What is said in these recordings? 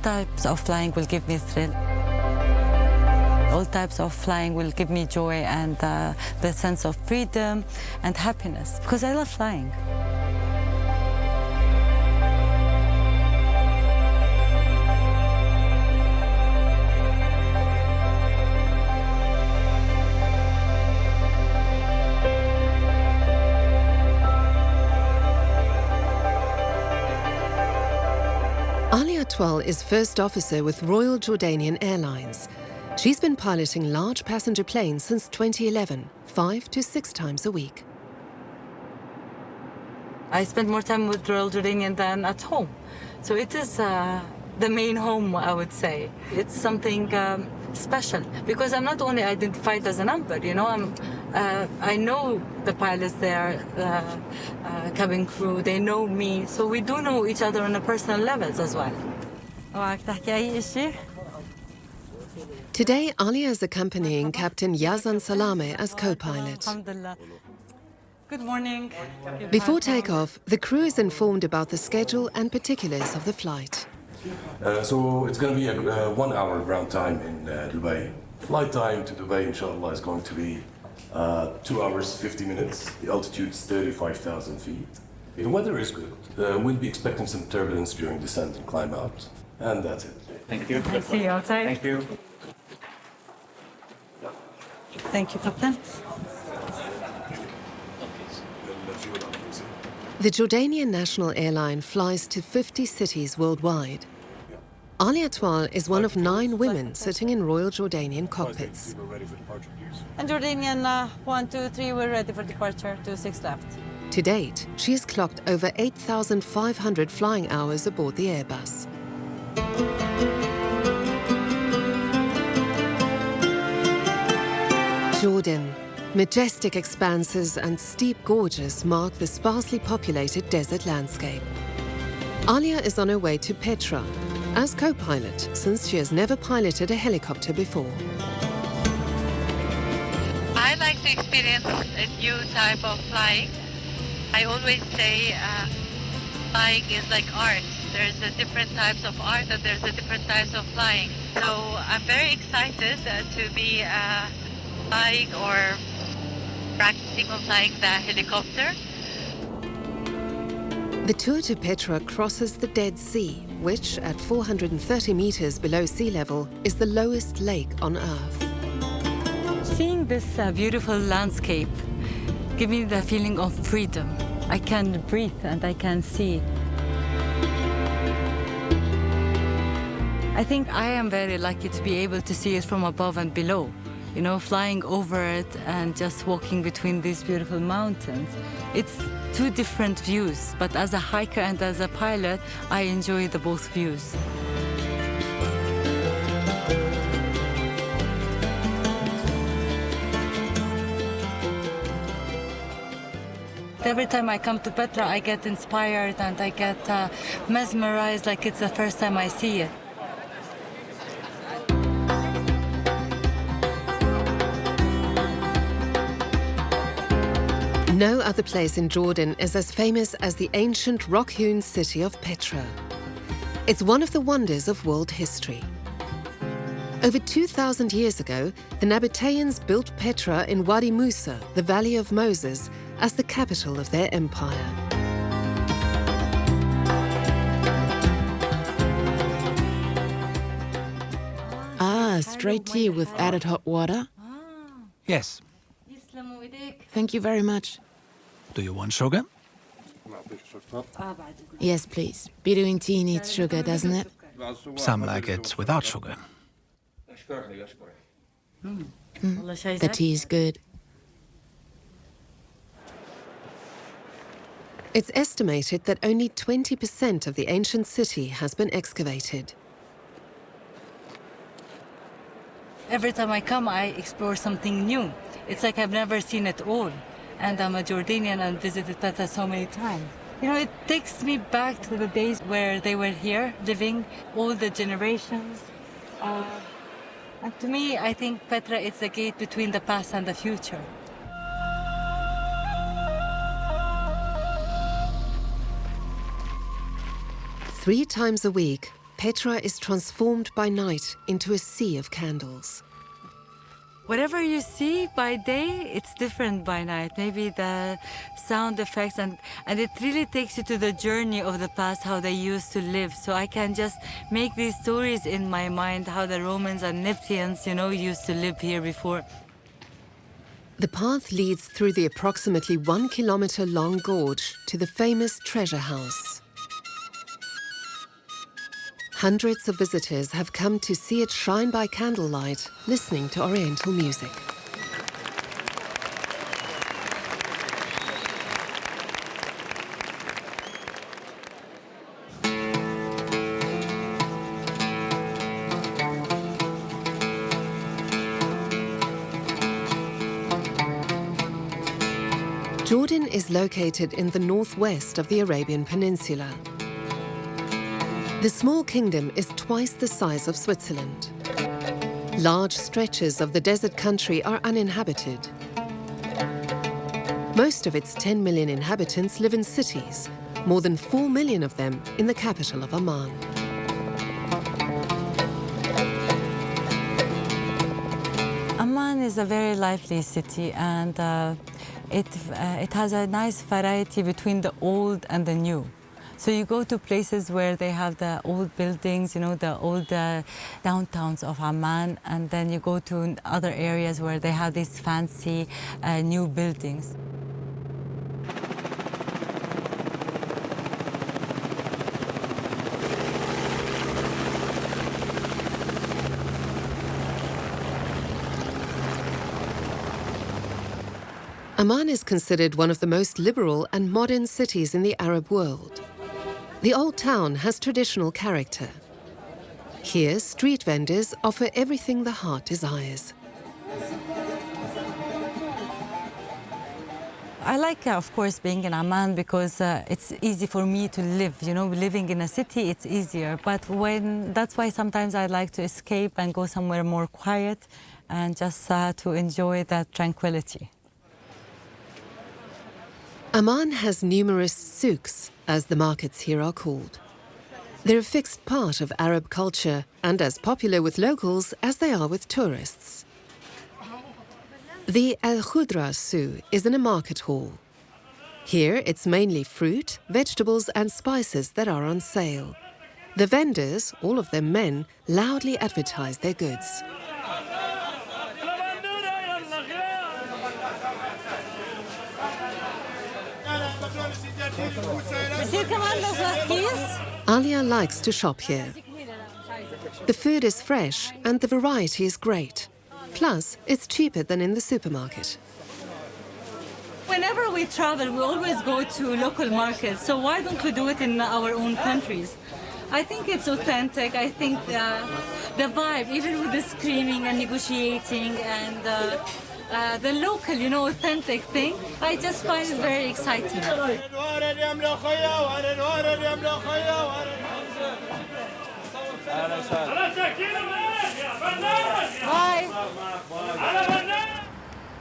types of flying will give me thrill. All types of flying will give me joy and the sense of freedom and happiness, because I love flying. Alia Twal is first officer with Royal Jordanian Airlines. She's been piloting large passenger planes since 2011, 5 to 6 times a week. I spend more time with Royal Jordanian than at home. So it is the main home, I would say. It's something special, because I'm not only identified as a number, you know, I know the pilots there, cabin crew, they know me, so we do know each other on a personal levels as well. Today, Alia is accompanying Captain Yazan Salame as co-pilot. Good morning. Before takeoff, the crew is informed about the schedule and particulars of the flight. So it's going to be a 1 hour ground time in Dubai. Flight time to Dubai, inshallah, is going to be 2 hours, 50 minutes. The altitude is 35,000 feet. The weather is good. We'll be expecting some turbulence during descent and climb out. And that's it. Thank you. I'll see you outside. Thank you. Thank you, Captain. The Jordanian national airline flies to 50 cities worldwide. Alia Twal is one of 9 women sitting in Royal Jordanian cockpits. And Jordanian 1, 2, 3, we're ready for departure. 2, 6 left. To date, she has clocked over 8,500 flying hours aboard the Airbus. Jordan. Majestic expanses and steep gorges mark the sparsely populated desert landscape. Alia is on her way to Petra as co-pilot, since she has never piloted a helicopter before. I like to experience a new type of flying. I always say flying is like art. There's a different types of art and there's a different types of flying. So I'm very excited to be flying or practicing on flying the helicopter. The tour to Petra crosses the Dead Sea, which, at 430 meters below sea level, is the lowest lake on Earth. Seeing this beautiful landscape gives me the feeling of freedom. I can breathe and I can see. I think I am very lucky to be able to see it from above and below. You know, flying over it and just walking between these beautiful mountains. It's 2 different views, but as a hiker and as a pilot, I enjoy the both views. Every time I come to Petra, I get inspired and I get mesmerized like it's the first time I see it. No other place in Jordan is as famous as the ancient rock-hewn city of Petra. It's one of the wonders of world history. Over 2,000 years ago, the Nabateans built Petra in Wadi Musa, the Valley of Moses, as the capital of their empire. Straight tea with added hot water? Yes. Thank you very much. Do you want sugar? Yes, please. Bedouin tea needs sugar, doesn't it? Some like it without sugar. The tea is good. It's estimated that only 20% of the ancient city has been excavated. Every time I come, I explore something new. It's like I've never seen it all. And I'm a Jordanian and visited Petra so many times. You know, it takes me back to the days where they were here, living, all the generations. And to me, I think Petra is the gate between the past and the future. Three times a week, Petra is transformed by night into a sea of candles. Whatever you see by day, it's different by night. Maybe the sound effects, and it really takes you to the journey of the past, how they used to live. So I can just make these stories in my mind, how the Romans and Nephians, used to live here before. The path leads through the approximately 1 kilometer long gorge to the famous treasure house. Hundreds of visitors have come to see it shine by candlelight, listening to Oriental music. Jordan is located in the northwest of the Arabian Peninsula. The small kingdom is twice the size of Switzerland. Large stretches of the desert country are uninhabited. Most of its 10 million inhabitants live in cities, more than 4 million of them in the capital of Amman. Amman is a very lively city, and it has a nice variety between the old and the new. So you go to places where they have the old buildings, the old downtowns of Amman, and then you go to other areas where they have these fancy new buildings. Amman is considered one of the most liberal and modern cities in the Arab world. The old town has traditional character. Here, street vendors offer everything the heart desires. I like, of course, being in Amman because it's easy for me to live. Living in a city, it's easier. But that's why sometimes I like to escape and go somewhere more quiet and just to enjoy that tranquility. Amman has numerous souks, as the markets here are called. They're a fixed part of Arab culture and as popular with locals as they are with tourists. The Al Khudra Souk is in a market hall. Here it's mainly fruit, vegetables and spices that are on sale. The vendors, all of them men, loudly advertise their goods. Alia likes to shop here. The food is fresh and the variety is great. Plus, it's cheaper than in the supermarket. Whenever we travel, we always go to local markets. So why don't we do it in our own countries? I think it's authentic. I think the vibe, even with the screaming and negotiating and the local, authentic thing, I just find it very exciting. Bye.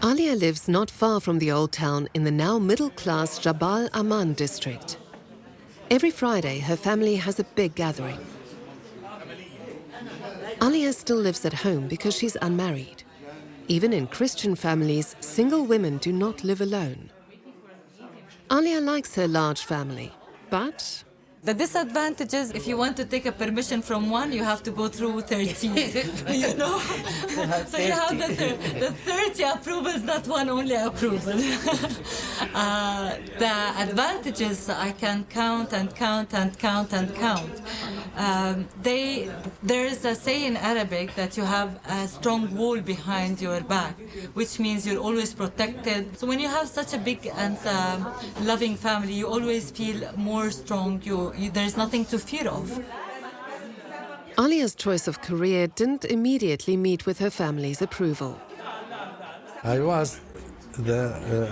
Alia lives not far from the old town in the now middle-class Jabal Amman district. Every Friday, her family has a big gathering. Alia still lives at home because she's unmarried. Even in Christian families, single women do not live alone. Alia likes her large family, but... The disadvantages, if you want to take a permission from one, you have to go through 13, So you have the 30 approvals, not one only approval. The advantages, I can count and count and count and count. There is a say in Arabic that you have a strong wall behind your back, which means you're always protected. So when you have such a big and loving family, you always feel more strong. There's nothing to fear of. Alia's choice of career didn't immediately meet with her family's approval. I was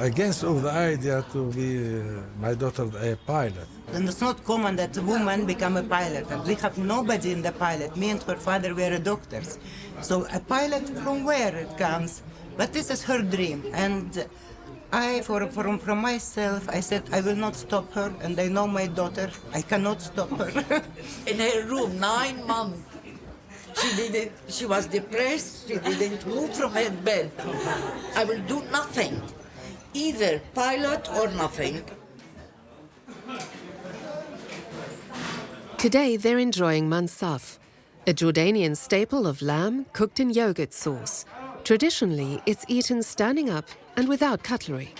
against of the idea to be my daughter a pilot. And it's not common that a woman become a pilot, and we have nobody in the pilot. Me and her father were doctors. So a pilot, from where it comes? But this is her dream, and From myself, I said, I will not stop her, and I know my daughter, I cannot stop her. In her room, 9 months. She was depressed, she didn't move from her bed. I will do nothing, either pilot or nothing. Today they're enjoying mansaf, a Jordanian staple of lamb cooked in yogurt sauce. Traditionally, it's eaten standing up and without cutlery.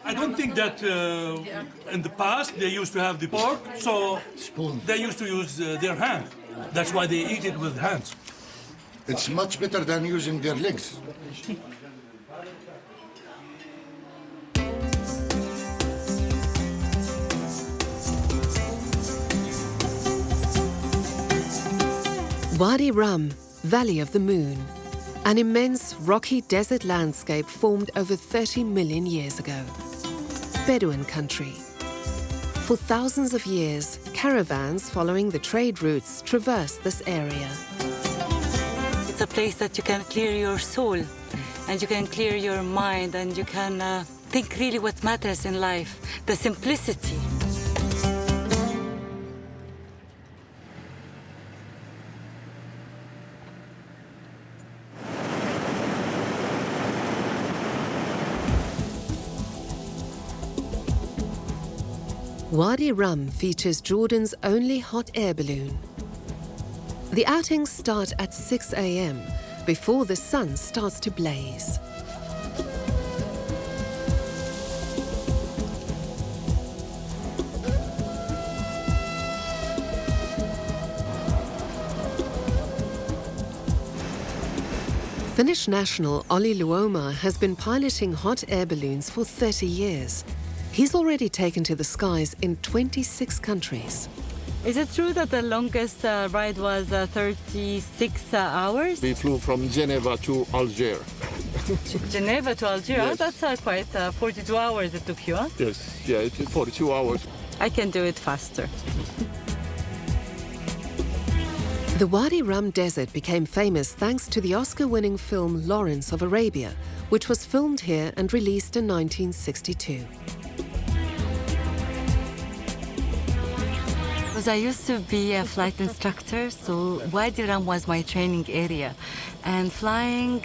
I don't think that in the past they used to have the pork, so they used to use their hand. That's why they eat it with hands. It's much better than using their legs. Wadi Rum, Valley of the Moon, an immense rocky desert landscape formed over 30 million years ago. Bedouin country. For thousands of years, caravans following the trade routes traversed this area. It's a place that you can clear your soul, and you can clear your mind, and you can think really what matters in life, the simplicity. Wadi Rum features Jordan's only hot air balloon. The outings start at 6 a.m. before the sun starts to blaze. Finnish national Olli Luoma has been piloting hot air balloons for 30 years. He's already taken to the skies in 26 countries. Is it true that the longest ride was 36 hours? We flew from Geneva to Algiers. Geneva to Algiers? Yes. Oh, that's quite 42 hours it took you, huh? Yes, yeah, it's 42 hours. I can do it faster. The Wadi Rum desert became famous thanks to the Oscar-winning film Lawrence of Arabia, which was filmed here and released in 1962. Because I used to be a flight instructor, so Wadi Rum was my training area. And flying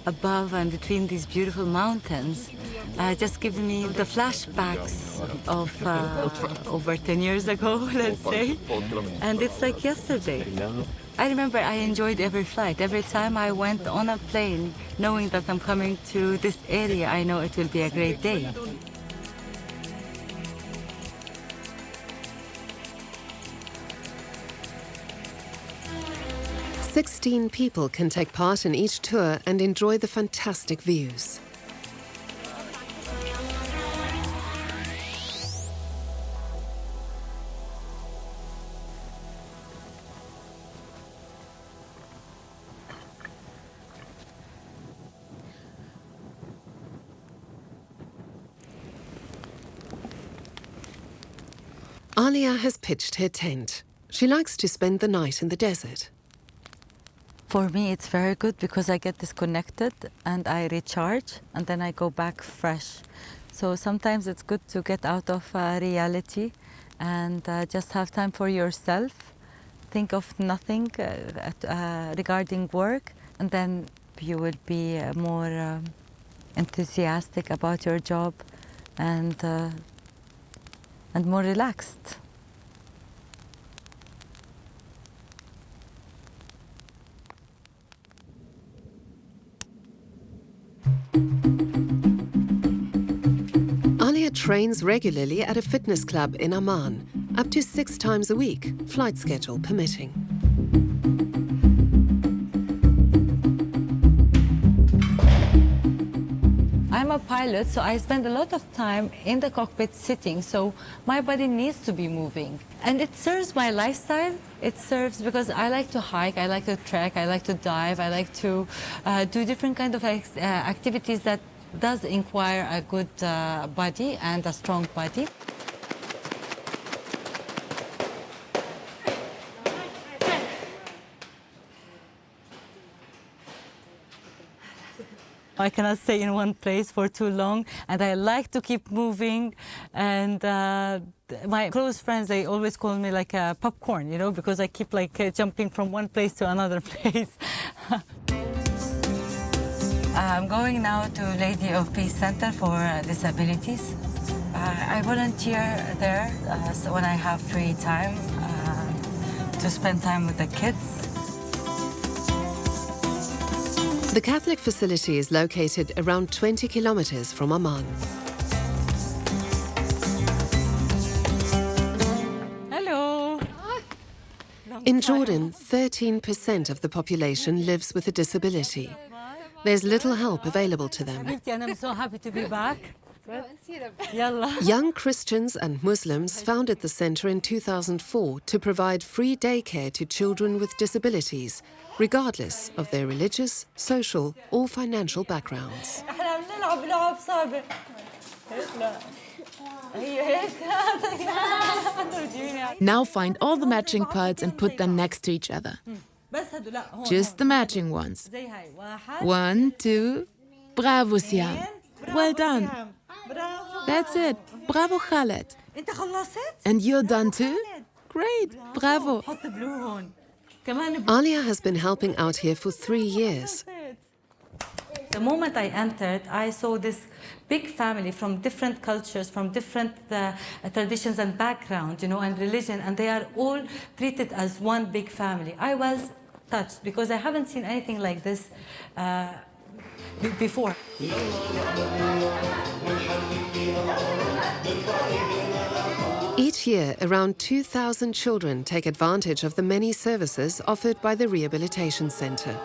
above and between these beautiful mountains just gives me the flashbacks of over 10 years ago, let's say. And it's like yesterday. I remember I enjoyed every flight. Every time I went on a plane, knowing that I'm coming to this area, I know it will be a great day. 16 people can take part in each tour and enjoy the fantastic views. Alia has pitched her tent. She likes to spend the night in the desert. For me, it's very good because I get disconnected and I recharge and then I go back fresh. So sometimes it's good to get out of reality and just have time for yourself. Think of nothing regarding work, and then you will be more enthusiastic about your job and more relaxed. Alia trains regularly at a fitness club in Amman, up to 6 times a week, flight schedule permitting. I'm a pilot, so I spend a lot of time in the cockpit sitting, so my body needs to be moving. And it serves my lifestyle. It serves because I like to hike, I like to trek, I like to dive, I like to do different kind of activities that does require a good body and a strong body. I cannot stay in one place for too long, and I like to keep moving. And my close friends, they always call me like a popcorn, you know, because I keep like jumping from one place to another place. I'm going now to Lady of Peace Center for Disabilities. I volunteer there so when I have free time to spend time with the kids. The Catholic facility is located around 20 kilometers from Amman. Hello. In Jordan, 13% of the population lives with a disability. There's little help available to them. I'm so happy to be back. Young Christians and Muslims founded the center in 2004 to provide free daycare to children with disabilities, regardless of their religious, social, or financial backgrounds. Now find all the matching parts and put them next to each other. Just the matching ones. 1, 2, bravo Siam. Well done. That's it. Bravo Khaled. And you're done too? Great. Bravo. Alia has been helping out here for 3 years. The moment I entered, I saw this big family from different cultures, from different traditions and backgrounds, you know, and religion, and they are all treated as one big family. I was touched because I haven't seen anything like this before. Each year, around 2,000 children take advantage of the many services offered by the rehabilitation center.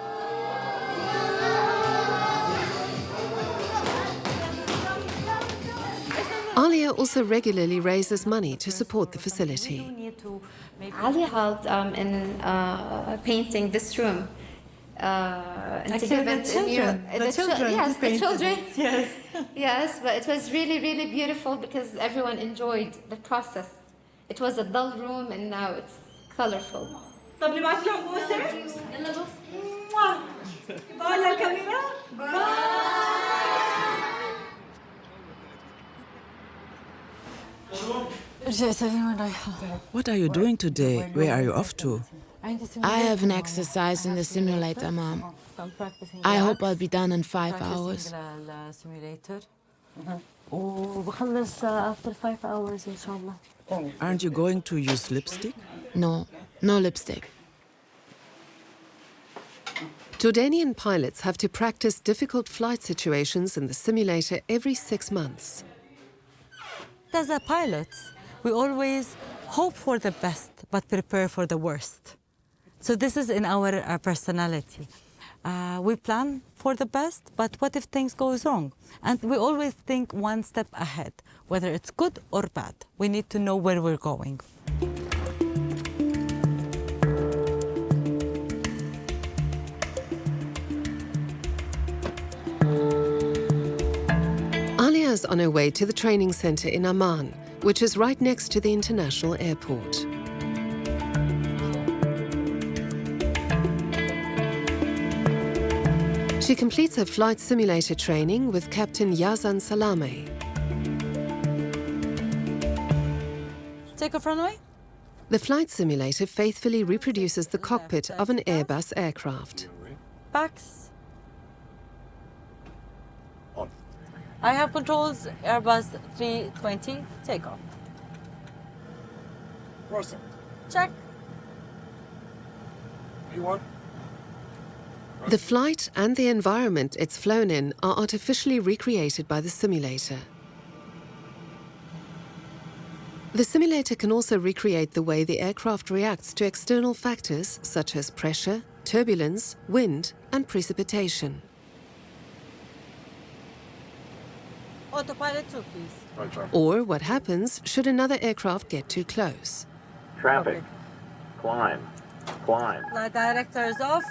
Alia also regularly raises money to support the facility. Alia helped in painting this room. And to give it the children. Yes, the children. Yes. Yes, but it was really, really beautiful because everyone enjoyed the process. It was a dull room and now it's colorful. What are you doing today? Where are you off to? I have an exercise in the simulator, Mom. I hope I'll be done in 5 hours. After 5 hours, inshallah. Aren't you going to use lipstick? No, no lipstick. Jordanian pilots have to practice difficult flight situations in the simulator every 6 months. As a pilot, we always hope for the best, but prepare for the worst. So this is in our personality. We plan for the best, but what if things goes wrong? And we always think one step ahead, whether it's good or bad. We need to know where we're going. Alia is on her way to the training center in Amman, which is right next to the international airport. She completes her flight simulator training with Captain Yazan Salame. Take off runway. The flight simulator faithfully reproduces the cockpit of an Airbus aircraft. Backs. On. I have controls, Airbus 320, take off. Crossing. Check. P1. The flight and the environment it's flown in are artificially recreated by the simulator. The simulator can also recreate the way the aircraft reacts to external factors such as pressure, turbulence, wind, and precipitation. Autopilot 2, please. Or what happens should another aircraft get too close. Traffic. Climb. Climb. Flight director is off.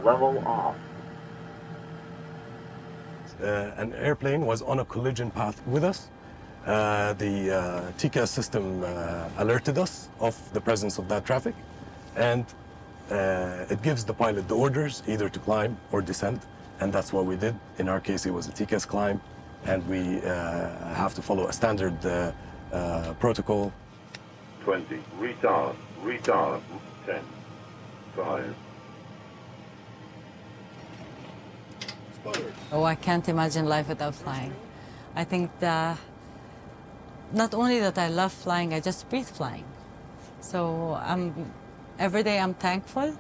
Level off. An airplane was on a collision path with us. The TCAS system alerted us of the presence of that traffic, and It gives the pilot the orders either to climb or descend, and that's what we did. In our case, it was a TCAS climb, and we have to follow a standard protocol. 20. Retard. Retard. 10. 5. Oh, I can't imagine life without flying. I think not only that I love flying, I just breathe flying. So every day I'm thankful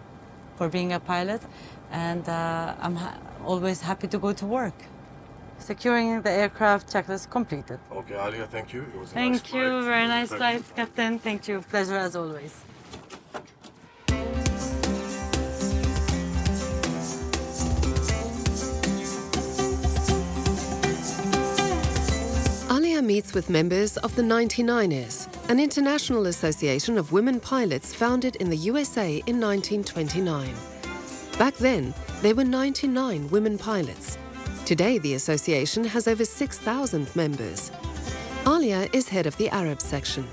for being a pilot, and I'm always happy to go to work. Securing the aircraft checklist completed. Okay, Alia, thank you. It was a Thank nice you, flight. very nice flight, Captain. Thank you, pleasure as always. Alia meets with members of the 99ers, an international association of women pilots founded in the USA in 1929. Back then, there were 99 women pilots. Today, the association has over 6,000 members. Alia is head of the Arab section.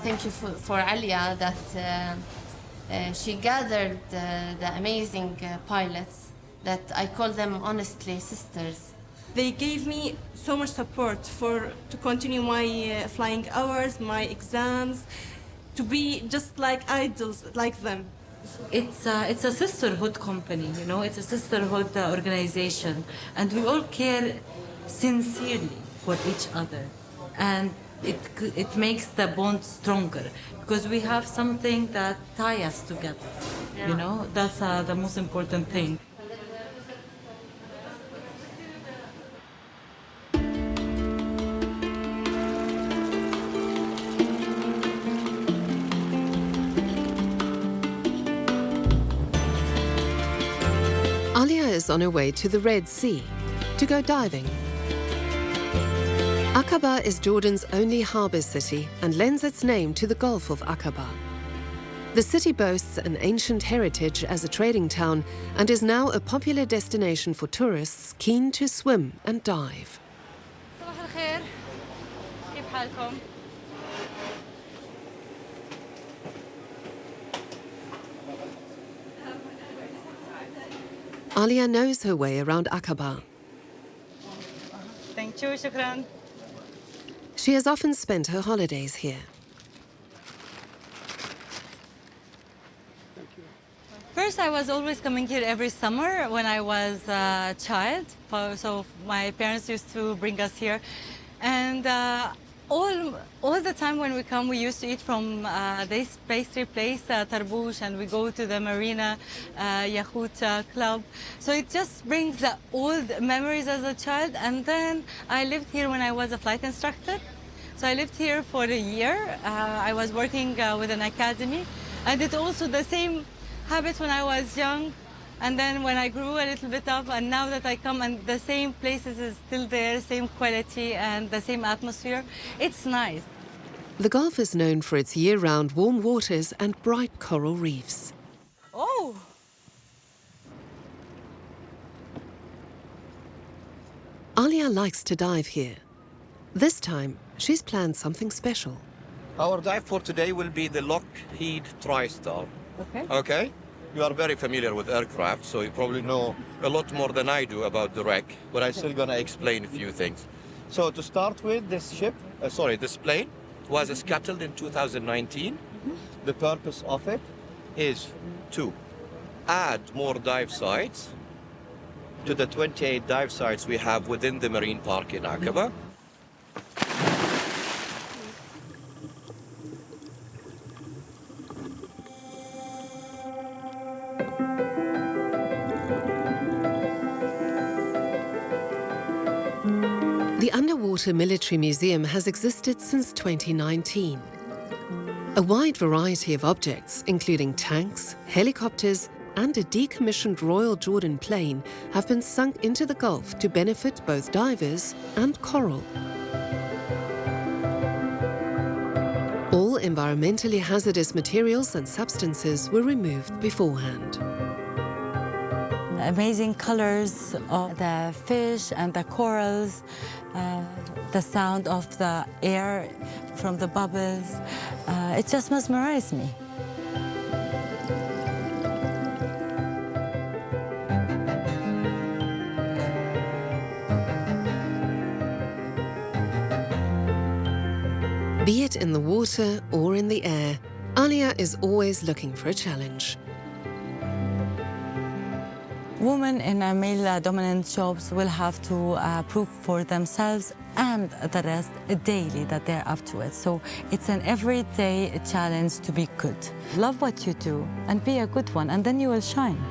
Thank you for Alia that she gathered the amazing pilots that I call them honestly sisters. They gave me so much support to continue my flying hours, my exams, to be just like idols like them. It's a sisterhood company, you know, it's a sisterhood organization, and we all care sincerely for each other, and it makes the bond stronger because we have something that ties us together. Yeah. You know, that's the most important thing. Alia is on her way to the Red Sea to go diving. Aqaba is Jordan's only harbour city and lends its name to the Gulf of Aqaba. The city boasts an ancient heritage as a trading town and is now a popular destination for tourists keen to swim and dive. صباح الخير. كيف حالكم؟ Alia knows her way around Aqaba. Thank you, shukran. She has often spent her holidays here. First, I was always coming here every summer when I was a child. So my parents used to bring us here. And all the time when we come, we used to eat from this pastry place, Tarbouche, and we go to the Marina Yacht Club. So it just brings the old memories as a child. And then I lived here when I was a flight instructor. So I lived here for a year. I was working with an academy. I did also the same habits when I was young. And then when I grew a little bit up, and now that I come and the same places is still there, same quality and the same atmosphere, it's nice. The Gulf is known for its year-round warm waters and bright coral reefs. Oh! Alia likes to dive here. This time, she's planned something special. Our dive for today will be the Lockheed TriStar. Okay. Okay? You are very familiar with aircraft, so you probably know a lot more than I do about the wreck, but I'm still gonna explain a few things. So to start with, this plane was scuttled in 2019. The purpose of it is to add more dive sites to the 28 dive sites we have within the marine park in Aqaba. The Underwater Military Museum has existed since 2019. A wide variety of objects, including tanks, helicopters, and a decommissioned Royal Jordan plane, have been sunk into the Gulf to benefit both divers and coral. All environmentally hazardous materials and substances were removed beforehand. Amazing colors of the fish and the corals, the sound of the air from the bubbles. It just mesmerized me. Be it in the water or in the air, Alia is always looking for a challenge. Women in male-dominant jobs will have to prove for themselves and the rest daily that they're up to it. So it's an everyday challenge to be good. Love what you do and be a good one, and then you will shine.